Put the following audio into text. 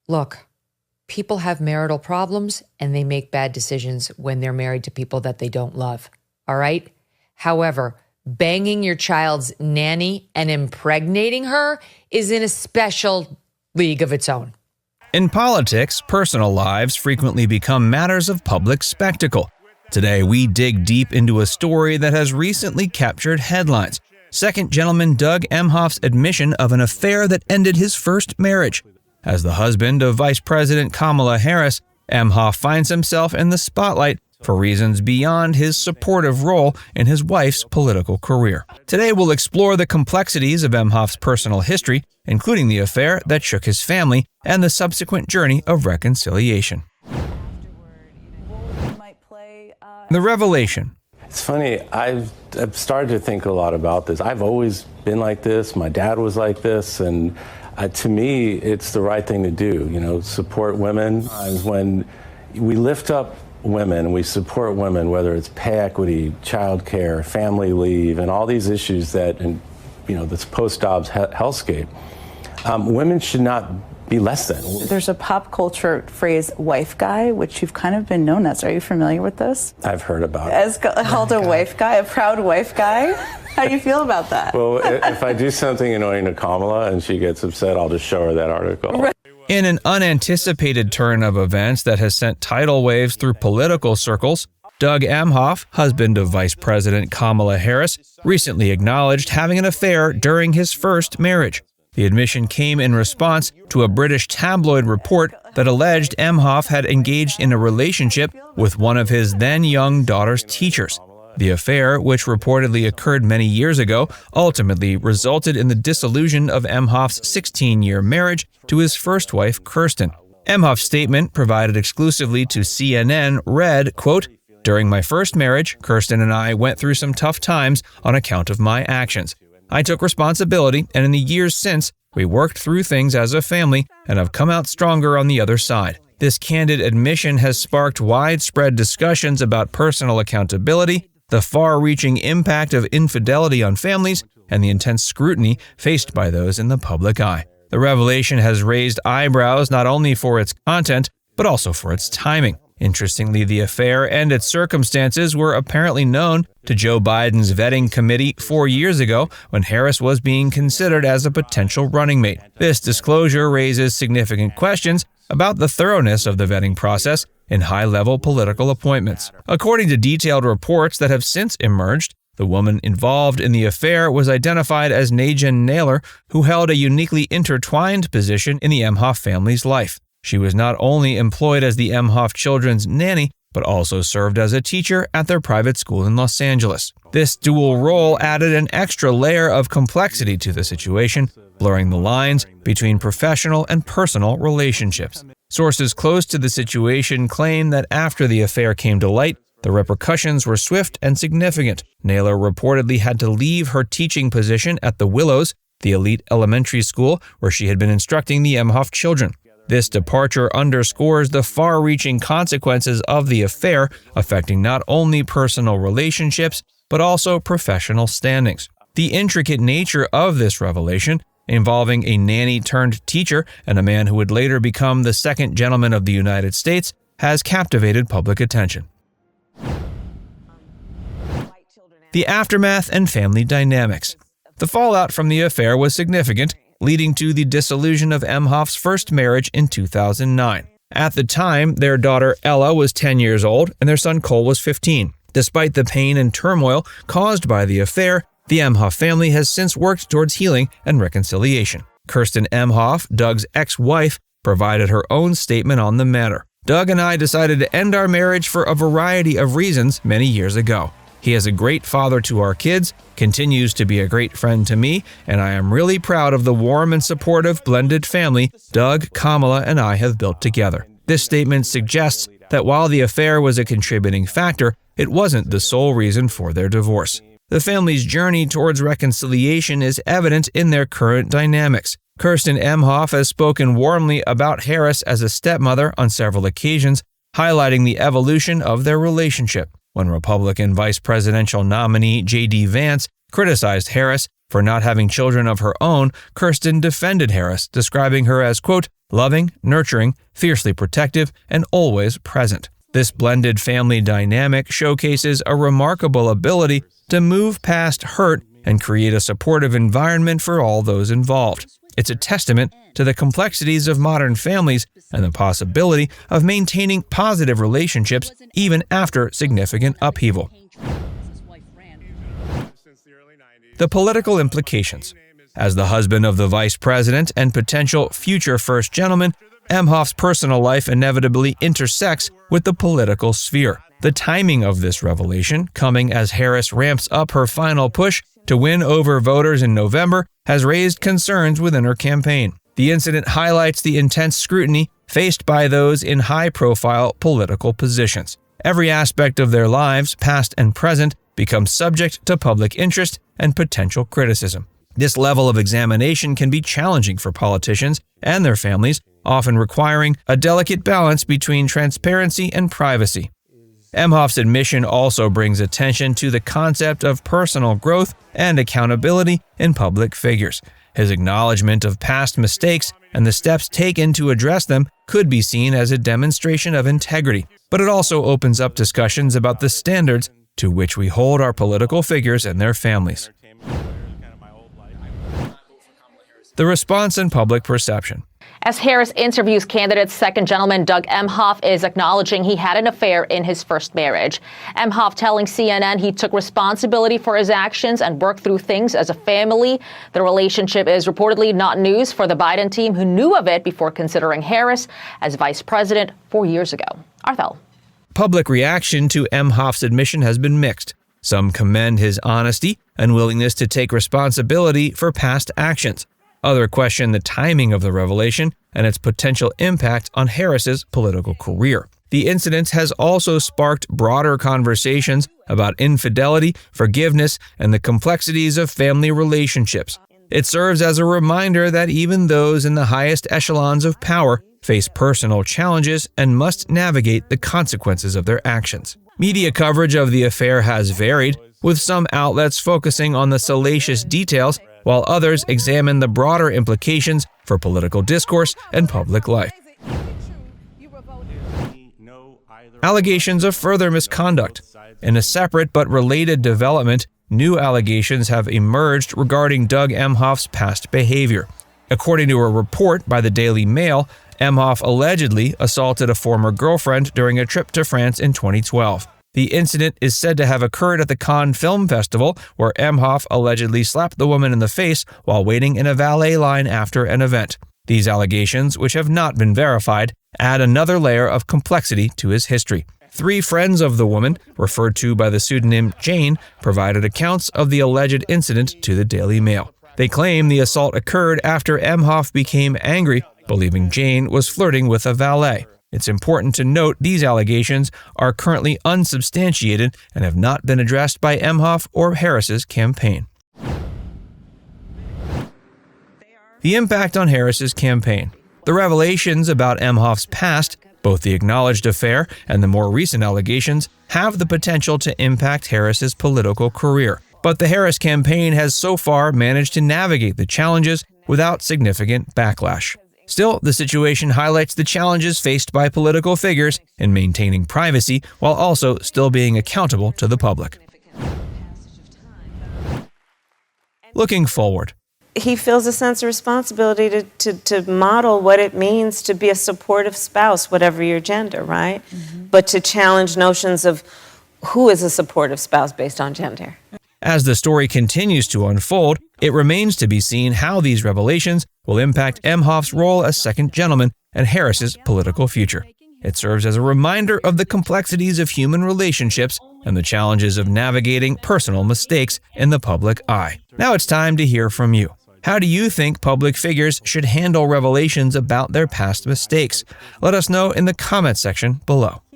Look, people have marital problems and they make bad decisions when they're married to people that they don't love. All right? However, banging your child's nanny and impregnating her is in a special league of its own. In politics, personal lives frequently become matters of public spectacle. Today, we dig deep into a story that has recently captured headlines. Second gentleman Doug Emhoff's admission of an affair that ended his first marriage. As the husband of Vice President Kamala Harris, Emhoff finds himself in the spotlight for reasons beyond his supportive role in his wife's political career. Today, we'll explore the complexities of Emhoff's personal history, including the affair that shook his family and the subsequent journey of reconciliation. The revelation. It's funny, I've started to think a lot about this. I've always been like this. My dad was like this, and to me, it's the right thing to do. Support women. When we lift up women, we support women, whether it's pay equity, child care, family leave, and all these issues that, this post-Dobbs hellscape, women should not be less than. There's a pop culture phrase, wife guy, which you've kind of been known as. Are you familiar with this? I've heard about it. As called a wife guy, a proud wife guy? How do you feel about that? Well, if I do something annoying to Kamala and she gets upset, I'll just show her that article. Right. In an unanticipated turn of events that has sent tidal waves through political circles, Doug Emhoff, husband of Vice President Kamala Harris, recently acknowledged having an affair during his first marriage. The admission came in response to a British tabloid report that alleged Emhoff had engaged in a relationship with one of his then-young daughter's teachers. The affair, which reportedly occurred many years ago, ultimately resulted in the dissolution of Emhoff's 16-year marriage to his first wife, Kerstin. Emhoff's statement, provided exclusively to CNN, read, quote, "During my first marriage, Kerstin and I went through some tough times on account of my actions. I took responsibility, and in the years since, we worked through things as a family and have come out stronger on the other side." This candid admission has sparked widespread discussions about personal accountability, the far-reaching impact of infidelity on families, and the intense scrutiny faced by those in the public eye. The revelation has raised eyebrows not only for its content, but also for its timing. Interestingly, the affair and its circumstances were apparently known to Joe Biden's vetting committee 4 years ago when Harris was being considered as a potential running mate. This disclosure raises significant questions about the thoroughness of the vetting process in high-level political appointments. According to detailed reports that have since emerged, the woman involved in the affair was identified as Najan Naylor, who held a uniquely intertwined position in the Emhoff family's life. She was not only employed as the Emhoff children's nanny, but also served as a teacher at their private school in Los Angeles. This dual role added an extra layer of complexity to the situation, blurring the lines between professional and personal relationships. Sources close to the situation claim that after the affair came to light, the repercussions were swift and significant. Naylor reportedly had to leave her teaching position at the Willows, the elite elementary school where she had been instructing the Emhoff children. This departure underscores the far-reaching consequences of the affair, affecting not only personal relationships, but also professional standings. The intricate nature of this revelation, involving a nanny-turned-teacher and a man who would later become the second gentleman of the United States, has captivated public attention. The aftermath and family dynamics. The fallout from the affair was significant, leading to the dissolution of Emhoff's first marriage in 2009. At the time, their daughter Ella was 10 years old and their son Cole was 15. Despite the pain and turmoil caused by the affair, the Emhoff family has since worked towards healing and reconciliation. Kerstin Emhoff, Doug's ex-wife, provided her own statement on the matter. "Doug and I decided to end our marriage for a variety of reasons many years ago. He is a great father to our kids, continues to be a great friend to me, and I am really proud of the warm and supportive blended family Doug, Kamala, and I have built together." This statement suggests that while the affair was a contributing factor, it wasn't the sole reason for their divorce. The family's journey towards reconciliation is evident in their current dynamics. Kerstin Emhoff has spoken warmly about Harris as a stepmother on several occasions, highlighting the evolution of their relationship. When Republican vice presidential nominee J.D. Vance criticized Harris for not having children of her own, Kerstin defended Harris, describing her as, quote, loving, nurturing, fiercely protective, and always present. This blended family dynamic showcases a remarkable ability to move past hurt and create a supportive environment for all those involved. It's a testament to the complexities of modern families and the possibility of maintaining positive relationships even after significant upheaval. The political implications. As the husband of the vice president and potential future first gentleman, Emhoff's personal life inevitably intersects with the political sphere. The timing of this revelation, coming as Harris ramps up her final push to win over voters in November, has raised concerns within her campaign. The incident highlights the intense scrutiny faced by those in high-profile political positions. Every aspect of their lives, past and present, becomes subject to public interest and potential criticism. This level of examination can be challenging for politicians and their families, often requiring a delicate balance between transparency and privacy. Emhoff's admission also brings attention to the concept of personal growth and accountability in public figures. His acknowledgement of past mistakes and the steps taken to address them could be seen as a demonstration of integrity, but it also opens up discussions about the standards to which we hold our political figures and their families. The response and public perception. As Harris interviews candidates, second gentleman Doug Emhoff is acknowledging he had an affair in his first marriage. Emhoff telling CNN he took responsibility for his actions and worked through things as a family. The relationship is reportedly not news for the Biden team, who knew of it before considering Harris as vice president 4 years ago. Arthel. Public reaction to Emhoff's admission has been mixed. Some commend his honesty and willingness to take responsibility for past actions. Others question the timing of the revelation and its potential impact on Harris's political career. The incident has also sparked broader conversations about infidelity, forgiveness, and the complexities of family relationships. It serves as a reminder that even those in the highest echelons of power face personal challenges and must navigate the consequences of their actions. Media coverage of the affair has varied, with some outlets focusing on the salacious details, while others examine the broader implications for political discourse and public life. Allegations of further misconduct. In a separate but related development, new allegations have emerged regarding Doug Emhoff's past behavior. According to a report by the Daily Mail, Emhoff allegedly assaulted a former girlfriend during a trip to France in 2012. The incident is said to have occurred at the Cannes Film Festival, where Emhoff allegedly slapped the woman in the face while waiting in a valet line after an event. These allegations, which have not been verified, add another layer of complexity to his history. 3 friends of the woman, referred to by the pseudonym Jane, provided accounts of the alleged incident to the Daily Mail. They claim the assault occurred after Emhoff became angry, believing Jane was flirting with a valet. It's important to note these allegations are currently unsubstantiated and have not been addressed by Emhoff or Harris's campaign. The impact on Harris's campaign. The revelations about Emhoff's past, both the acknowledged affair and the more recent allegations, have the potential to impact Harris's political career. But the Harris campaign has so far managed to navigate the challenges without significant backlash. Still, the situation highlights the challenges faced by political figures in maintaining privacy while also still being accountable to the public. Looking forward. He feels a sense of responsibility to model what it means to be a supportive spouse, whatever your gender, right? Mm-hmm. But to challenge notions of who is a supportive spouse based on gender. As the story continues to unfold, it remains to be seen how these revelations will impact Emhoff's role as second gentleman and Harris's political future. It serves as a reminder of the complexities of human relationships and the challenges of navigating personal mistakes in the public eye. Now it's time to hear from you. How do you think public figures should handle revelations about their past mistakes? Let us know in the comment section below.